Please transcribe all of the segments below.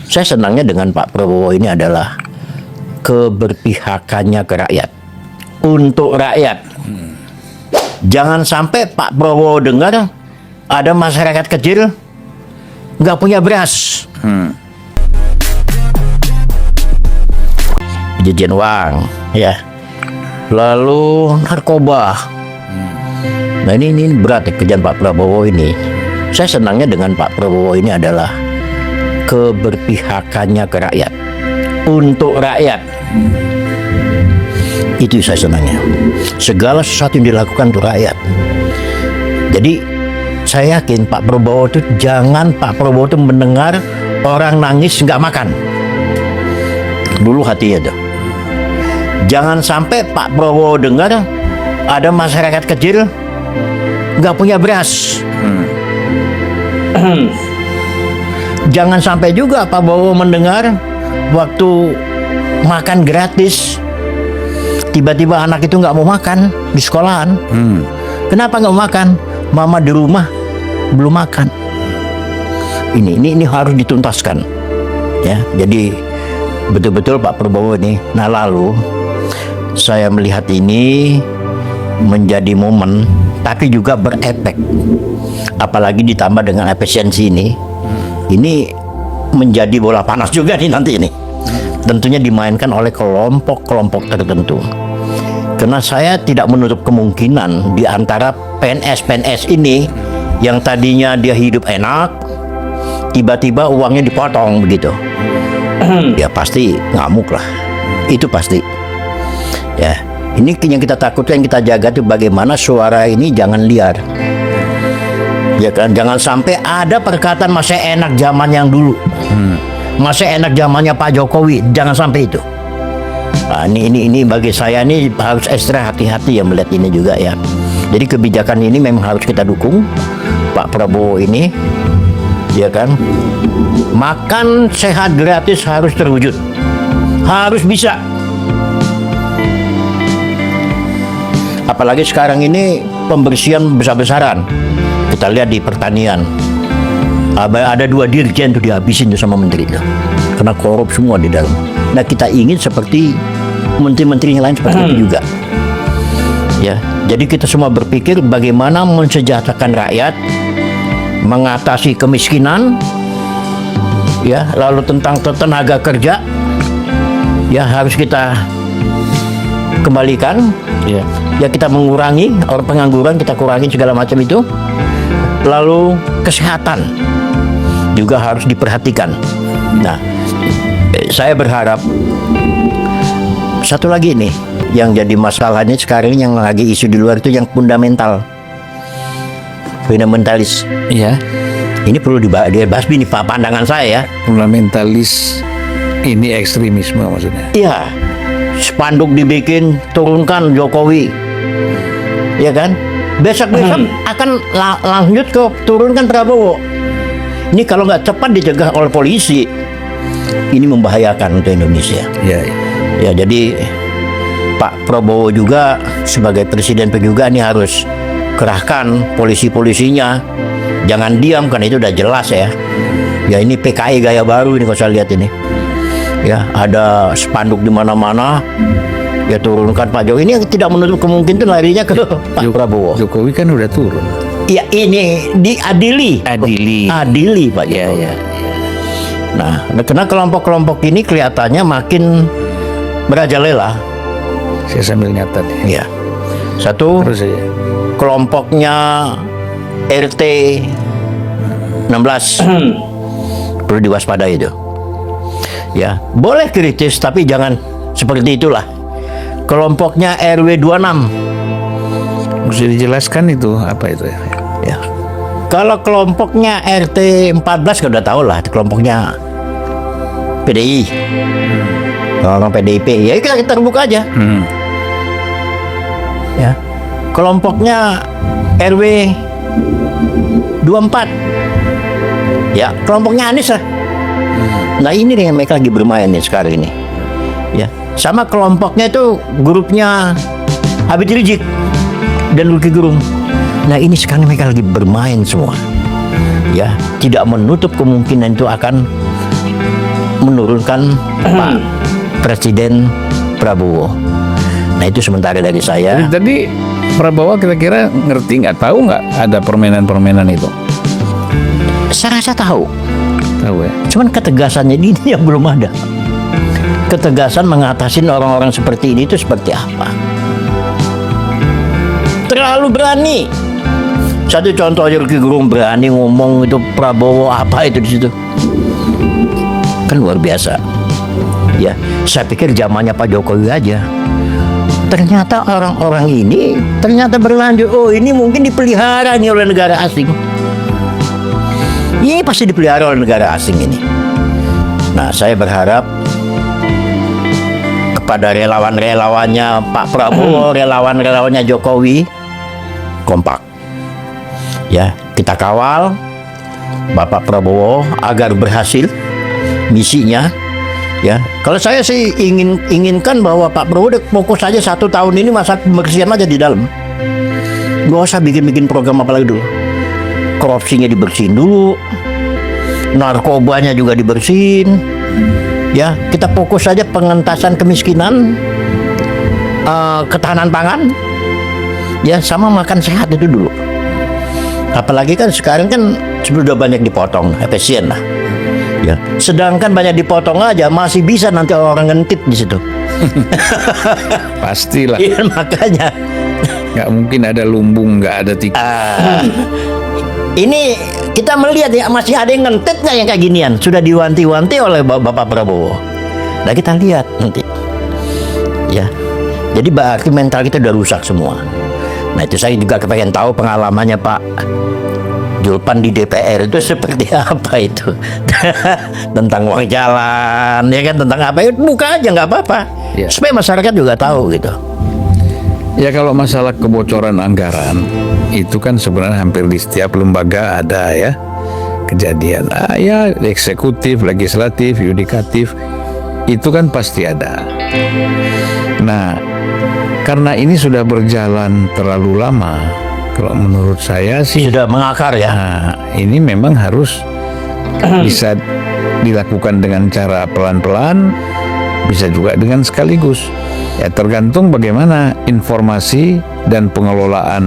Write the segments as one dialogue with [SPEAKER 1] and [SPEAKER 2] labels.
[SPEAKER 1] Saya senangnya dengan Pak Prabowo ini adalah keberpihakannya ke rakyat, untuk rakyat. Jangan sampai Pak Prabowo dengar ada masyarakat kecil nggak punya beras, pencucian uang, ya, lalu narkoba. Nah ini berat ya kerjaan Pak Prabowo ini. Saya senangnya dengan Pak Prabowo ini adalah keberpihakannya ke rakyat, untuk rakyat. Itu saya senangnya. Segala sesuatu yang dilakukan untuk rakyat. Jadi saya yakin Pak Prabowo itu, jangan Pak Prabowo itu mendengar orang nangis nggak makan. Dulu hatinya tuh. Jangan sampai Pak Prabowo dengar ada masyarakat kecil nggak punya beras. Jangan sampai juga Pak Prabowo mendengar waktu makan gratis, tiba-tiba anak itu nggak mau makan di sekolahan. Kenapa nggak mau makan? Mama di rumah belum makan. Ini harus dituntaskan, ya. Jadi betul-betul Pak Prabowo ini. Nah lalu saya melihat ini menjadi momen, tapi juga berefek. Apalagi ditambah dengan efisiensi ini menjadi bola panas juga nih nanti ini. Tentunya dimainkan oleh kelompok-kelompok tertentu. Karena saya tidak menutup kemungkinan di antara PNS ini yang tadinya dia hidup enak, tiba-tiba uangnya dipotong begitu. Ya pasti ngamuk lah. Itu pasti. Ya, ini yang kita takutkan, yang kita jaga itu bagaimana suara ini jangan liar. Ya kan, jangan sampai ada perkataan masih enak zaman yang dulu. Masih enak zamannya Pak Jokowi, jangan sampai itu. Nah, ini bagi saya ini harus ekstra hati-hati ya melihat ini juga ya. Jadi kebijakan ini memang harus kita dukung Pak Prabowo ini, ya kan. Makan sehat gratis harus terwujud, harus bisa. Apalagi sekarang ini pembersihan besar-besaran. Kita lihat di pertanian. Ada 2 dirjen tuh dihabisin tuh sama menteri itu, karena korup semua di dalam. Nah kita ingin seperti menteri-menteri yang lain seperti itu juga, ya. Jadi kita semua berpikir bagaimana mensejahterakan rakyat, mengatasi kemiskinan, ya. Lalu tentang tenaga kerja, ya harus kita kembalikan, ya. Ya kita mengurangi orang pengangguran, kita kurangi segala macam itu. Lalu kesehatan juga harus diperhatikan. Nah, saya berharap satu lagi nih yang jadi masalahnya sekarang yang lagi isu di luar itu yang fundamentalis.
[SPEAKER 2] Iya.
[SPEAKER 1] Ini perlu dibahas nih Pak, pandangan saya ya.
[SPEAKER 2] Fundamentalis ini ekstremisme maksudnya.
[SPEAKER 1] Iya. Spanduk dibikin turunkan Jokowi. Ya kan? Besok-besok akan lanjut ke turunkan Prabowo. Ini kalau nggak cepat dicegah oleh polisi, ini membahayakan untuk Indonesia.
[SPEAKER 2] Ya.
[SPEAKER 1] Ya, jadi Pak Prabowo juga sebagai presiden juga ini harus kerahkan polisi-polisinya. Jangan diam, kan itu udah jelas ya. Ya ini PKI gaya baru ini kalau saya lihat ini. Ya ada spanduk di mana-mana. Ya turunkan Pak Jokowi. Ini yang tidak menutup kemungkinan larinya ke Pak Prabowo.
[SPEAKER 2] Jokowi kan udah turun.
[SPEAKER 1] Ya ini diadili. Adili Pak Jokowi.
[SPEAKER 2] Ya.
[SPEAKER 1] Nah, karena kelompok-kelompok ini kelihatannya makin merajalela.
[SPEAKER 2] Saya sambil nyatat ya.
[SPEAKER 1] Ya. Satu,
[SPEAKER 2] Terus aja.
[SPEAKER 1] kelompoknya RT 16 perlu diwaspadai itu. Ya, boleh kritis tapi jangan seperti itulah. Kelompoknya RW 26
[SPEAKER 2] Mesti dijelaskan itu apa itu ya.
[SPEAKER 1] ya. Kalau kelompoknya RT 14 kan udah tahu lah, kelompoknya PDI. Orang PDIP, ya kita terbuka aja. Ya. Kelompoknya RW 24. Ya, kelompoknya Anies lah. Nah, ini nih yang mereka lagi bermain nih sekarang ini. Ya. Sama kelompoknya itu grupnya Habib Rizik dan Roky Gerung. Nah, ini sekarang mereka lagi bermain semua. Ya, tidak menutup kemungkinan itu akan mengusulkan Pak Presiden Prabowo. Nah itu sementara dari saya.
[SPEAKER 2] Tadi Prabowo kira-kira ngerti nggak, tahu nggak ada permainan-permainan itu?
[SPEAKER 1] Saya rasa tahu.
[SPEAKER 2] Tahu ya.
[SPEAKER 1] Cuman ketegasannya ini yang belum ada. Ketegasan mengatasi orang-orang seperti ini itu seperti apa? Terlalu berani. Satu contoh aja, Rocky Gerung berani ngomong itu Prabowo apa itu di situ. Kan luar biasa. Ya, saya pikir zamannya Pak Jokowi aja. Ternyata orang-orang ini ternyata berlanjut. Oh, ini mungkin dipelihara nih oleh negara asing. Ini pasti dipelihara oleh negara asing ini. Nah, saya berharap kepada relawan-relawannya Pak Prabowo, relawan-relawannya Jokowi, kompak. Ya, kita kawal Bapak Prabowo agar berhasil misinya. Ya, kalau saya sih inginkan bahwa Pak Prabowo fokus saja 1 tahun ini masa pembersihan aja di dalam. Gak usah bikin program apalagi dulu. Korupsinya dibersihin dulu, narkobanya juga dibersihin. Ya, kita fokus saja pengentasan kemiskinan, ketahanan pangan, ya sama makan sehat itu dulu. Apalagi kan sekarang kan sudah banyak dipotong, efisien lah. Ya, sedangkan banyak dipotong aja masih bisa nanti orang ngentit di situ.
[SPEAKER 2] Pastilah.
[SPEAKER 1] Iya, makanya
[SPEAKER 2] Nggak mungkin ada lumbung, nggak ada tikus.
[SPEAKER 1] ini kita melihat ya masih ada yang ngentit nggak yang kayak ginian. Sudah diwanti-wanti oleh Bapak Prabowo. Nah kita lihat nanti. Ya, jadi berarti mental kita udah rusak semua. Nah itu saya juga kepengen tahu pengalamannya Pak Julpan di DPR itu seperti apa itu. Tentang uang jalan, ya kan, tentang apa, buka aja nggak apa-apa.
[SPEAKER 2] Ya.
[SPEAKER 1] Supaya masyarakat juga tahu gitu.
[SPEAKER 2] Ya kalau masalah kebocoran anggaran itu kan sebenarnya hampir di setiap lembaga ada ya kejadian. Ya eksekutif, legislatif, yudikatif itu kan pasti ada. Nah karena ini sudah berjalan terlalu lama, kalau menurut saya sih
[SPEAKER 1] Sudah mengakar ya.
[SPEAKER 2] nah, ini memang harus bisa dilakukan dengan cara pelan-pelan, bisa juga dengan sekaligus. Ya tergantung bagaimana informasi dan pengelolaan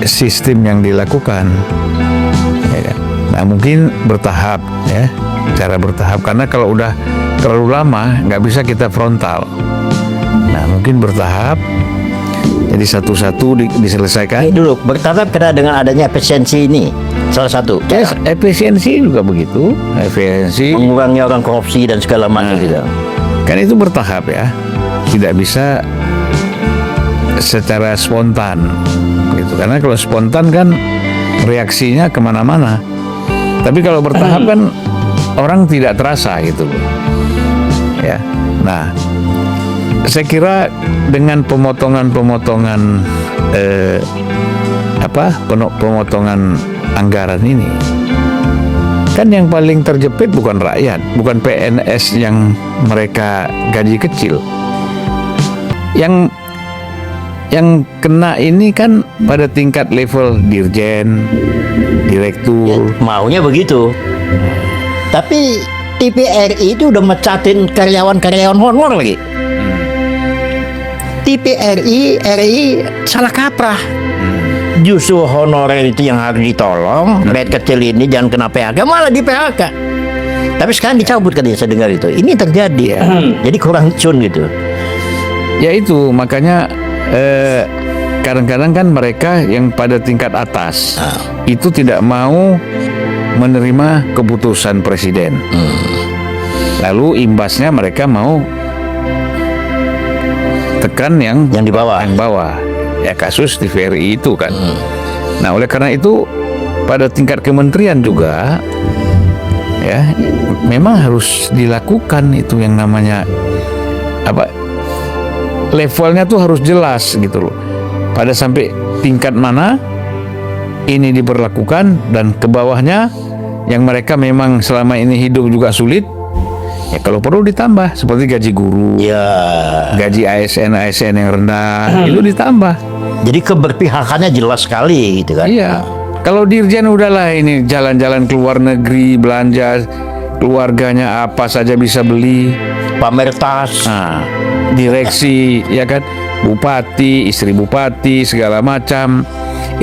[SPEAKER 2] sistem yang dilakukan. Ya, nah mungkin bertahap ya, cara bertahap, karena kalau udah terlalu lama nggak bisa kita frontal. Nah mungkin bertahap, jadi satu-satu diselesaikan.
[SPEAKER 1] Ini dulu bertahap karena dengan adanya efisiensi ini salah satu.
[SPEAKER 2] Ya, efisiensi juga begitu, efisiensi
[SPEAKER 1] Mengurangi orang korupsi dan segala macam gitu.
[SPEAKER 2] kan itu bertahap ya, tidak bisa secara spontan gitu, karena kalau spontan kan reaksinya kemana-mana, tapi kalau bertahap kan orang tidak terasa gitu ya. Nah saya kira dengan pemotongan pemotongan anggaran ini kan yang paling terjepit bukan rakyat, bukan PNS yang mereka gaji kecil. Yang kena ini kan pada tingkat level dirjen, direktur.
[SPEAKER 1] Maunya begitu. Tapi TVRI itu udah mecatin karyawan-karyawan honor lagi. TVRI salah kaprah. Justru honorer itu yang harus ditolong. Rakyat kecil ini jangan kena PHK, malah di PHK. Tapi sekarang dicabut katanya, saya dengar itu. Ini terjadi ya. Jadi kurang cun gitu.
[SPEAKER 2] Ya itu makanya kadang-kadang kan mereka yang pada tingkat atas itu tidak mau menerima keputusan presiden. Lalu imbasnya mereka mau tekan yang
[SPEAKER 1] Yang di bawah.
[SPEAKER 2] Yang bawah. Ya kasus TVRI itu kan. Nah oleh karena itu pada tingkat kementerian juga ya memang harus dilakukan itu yang namanya levelnya tuh harus jelas gitu loh. Pada sampai tingkat mana ini diberlakukan, dan ke bawahnya yang mereka memang selama ini hidup juga sulit, ya kalau perlu ditambah seperti gaji guru,
[SPEAKER 1] Ya.
[SPEAKER 2] gaji ASN yang rendah itu ditambah.
[SPEAKER 1] Jadi keberpihakannya jelas sekali gitu kan.
[SPEAKER 2] Iya. Kalau dirjen udahlah ini jalan-jalan ke luar negeri, belanja, keluarganya apa saja bisa beli.
[SPEAKER 1] Pamer tas.
[SPEAKER 2] Nah, direksi ya kan, bupati, istri bupati, segala macam.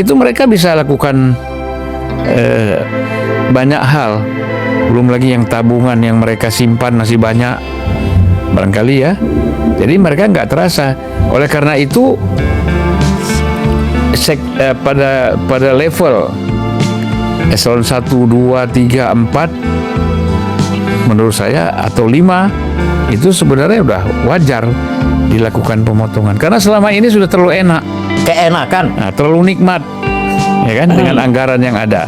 [SPEAKER 2] Itu mereka bisa lakukan banyak hal. Belum lagi yang tabungan yang mereka simpan masih banyak. Barangkali ya. Jadi mereka nggak terasa. Oleh karena itu pada level eselon 1, 2, 3, 4 menurut saya atau 5 itu sebenarnya udah wajar dilakukan pemotongan karena selama ini sudah terlalu enak,
[SPEAKER 1] Keenakan.
[SPEAKER 2] terlalu nikmat ya kan dengan anggaran yang ada.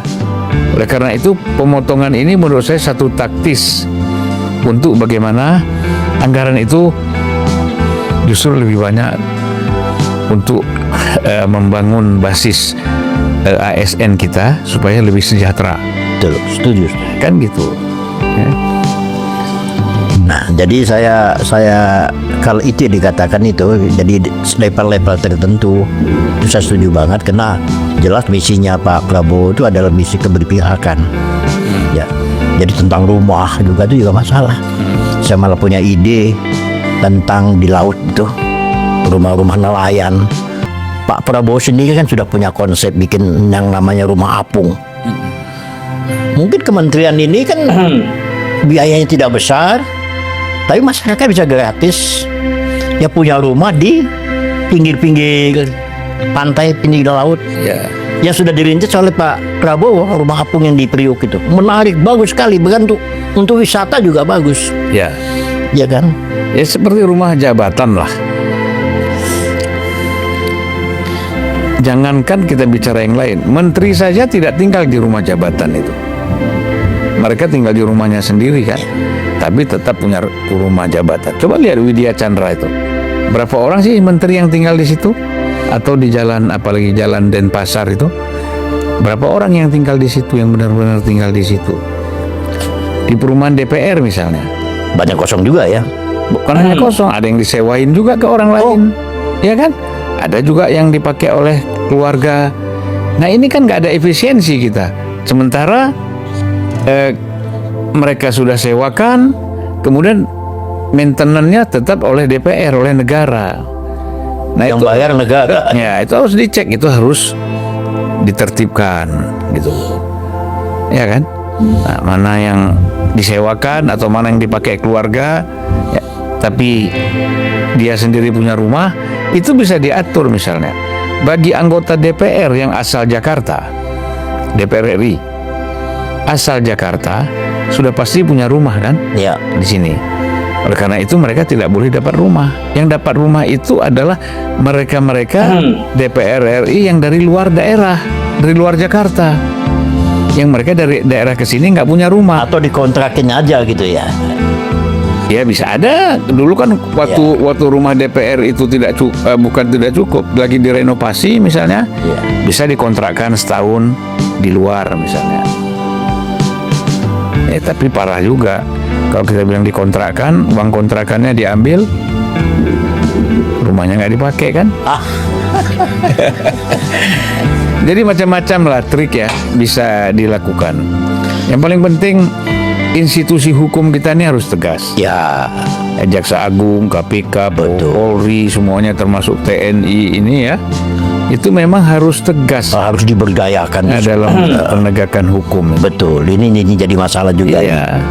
[SPEAKER 2] Oleh karena itu pemotongan ini menurut saya satu taktis untuk bagaimana anggaran itu justru lebih banyak untuk membangun basis ASN kita supaya lebih sejahtera.
[SPEAKER 1] Betul, setuju.
[SPEAKER 2] Kan gitu. Ya.
[SPEAKER 1] Nah, jadi saya kalau itu dikatakan itu, jadi level-level tertentu itu saya setuju banget karena jelas misinya Pak Prabowo itu adalah misi keberpihakan. Ya, jadi tentang rumah itu juga masalah. Saya malah punya ide tentang di laut itu rumah-rumah nelayan. Pak Prabowo sendiri kan sudah punya konsep bikin yang namanya rumah apung. Mungkin kementerian ini kan biayanya tidak besar, tapi masyarakat bisa gratis ya punya rumah di pinggir-pinggir pantai, pinggir laut.
[SPEAKER 2] Ya.
[SPEAKER 1] Yang sudah dirintis oleh Pak Prabowo, rumah apung yang di Priuk itu menarik, bagus sekali, bahkan untuk wisata juga bagus.
[SPEAKER 2] Ya.
[SPEAKER 1] Ya kan?
[SPEAKER 2] Ya seperti rumah jabatan lah. Jangankan kita bicara yang lain, menteri saja tidak tinggal di rumah jabatan itu. Mereka tinggal di rumahnya sendiri kan, tapi tetap punya rumah jabatan. Coba lihat Widya Chandra itu, berapa orang sih menteri yang tinggal di situ? Atau di jalan, apalagi jalan Denpasar itu, berapa orang yang tinggal di situ, yang benar-benar tinggal di situ? Di perumahan DPR misalnya,
[SPEAKER 1] Banyak kosong juga ya.
[SPEAKER 2] bukan hanya kosong, ada yang disewain juga ke orang lain, ya kan? Ada juga yang dipakai oleh keluarga. Nah ini kan nggak ada efisiensi kita. Sementara mereka sudah sewakan, kemudian maintenance-nya tetap oleh DPR, oleh negara. Nah
[SPEAKER 1] Yang
[SPEAKER 2] itu,
[SPEAKER 1] bayar negara.
[SPEAKER 2] ya itu harus dicek, itu harus ditertibkan, gitu, ya kan? Nah, mana yang disewakan atau mana yang dipakai keluarga, ya, tapi dia sendiri punya rumah, itu bisa diatur misalnya. Bagi anggota DPR yang asal Jakarta, DPR RI, asal Jakarta, sudah pasti punya rumah kan?
[SPEAKER 1] Ya.
[SPEAKER 2] Di sini. Oleh karena itu mereka tidak boleh dapat rumah. Yang dapat rumah itu adalah mereka-mereka DPR RI yang dari luar daerah, dari luar Jakarta. Yang mereka dari daerah ke sini nggak punya rumah.
[SPEAKER 1] Atau dikontrakin aja gitu ya.
[SPEAKER 2] Ya bisa ada. Dulu kan waktu rumah DPR itu bukan tidak cukup, lagi direnovasi misalnya, bisa dikontrakkan setahun di luar misalnya. Tapi parah juga kalau kita bilang dikontrakkan, uang kontrakannya diambil, rumahnya nggak dipakai kan? Jadi macam-macam lah trik ya bisa dilakukan. Yang paling penting institusi hukum kita ini harus tegas.
[SPEAKER 1] Ya.
[SPEAKER 2] Jaksa Agung, KPK,
[SPEAKER 1] Betul.
[SPEAKER 2] Polri, semuanya termasuk TNI ini ya, itu memang harus tegas
[SPEAKER 1] Harus diberdayakan
[SPEAKER 2] dalam penegakan hukum.
[SPEAKER 1] Betul, ini jadi masalah juga.
[SPEAKER 2] Iya.